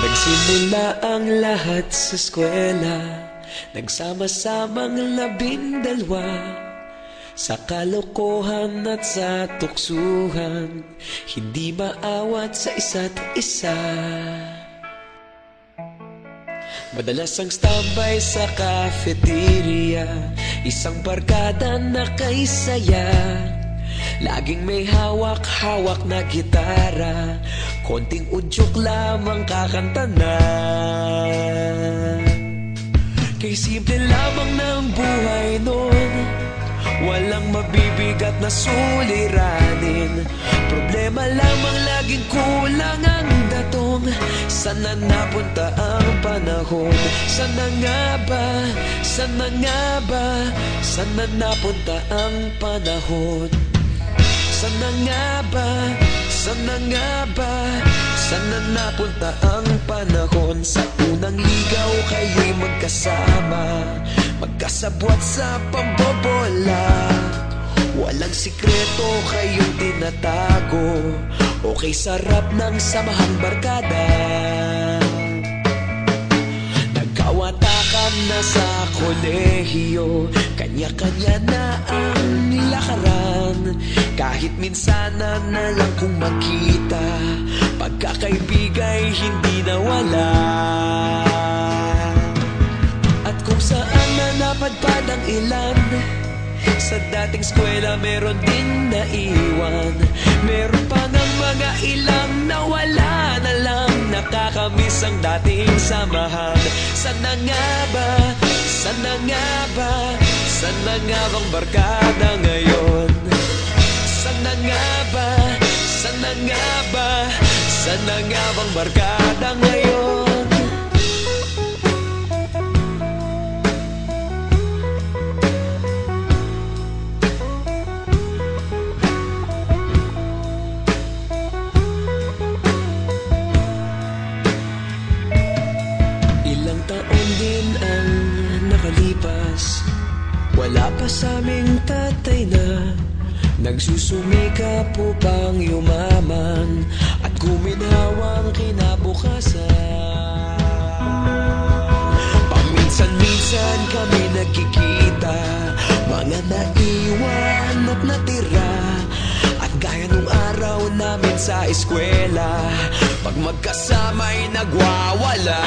Nagsimula ang lahat sa eskwela, nagsama-samang 12, sa kalokohan at sa tuksuhan, hindi maawat sa isa't isa. Madalas ang standby sa cafeteria, isang barkada na kaisaya. Laging may hawak-hawak na gitara, konting udyok lamang kakanta na. Kay simple lamang ng buhay nun, walang mabibigat na suliranin. Problema lamang laging kulang ang datong. Sana napunta ang panahon? Sana nga ba? Sana nga ba? Sana napunta ang panahon? Sana nga ba? Sana nga ba? Sana napunta ang panahon? Sa unang ligaw kayo'y magkasama, magkasabwat sa pambobola. Walang sikreto kayong tinatago, okay sarap ng samahang barkada. Nagkawatakan na sa kolehiyo, kanya-kanya na ang lakaran. Kahit minsanan na lang kung makita, pagkakaibigay hindi nawala. At kung saan na napadpad ang ilan, sa dating eskwela meron din naiwan. Meron pa ng mga ilang nawala na lang, nakakamiss ang dating samahan. Sana nga ba? Sana nga ba? Sana nga bang barkada ngayon? Sana nga ba? Sana nga ba? Sana nga bang barkada ngayon? Ilang taon din ang nakalipas, wala pa sa aming tatay na nagsusumikap upang yumaman at guminhawang kinabukasan. Paminsan-minsan kami nagkikita, mga naiwan at natira. At gaya nung araw namin sa eskwela, pag magkasama'y nagwawala.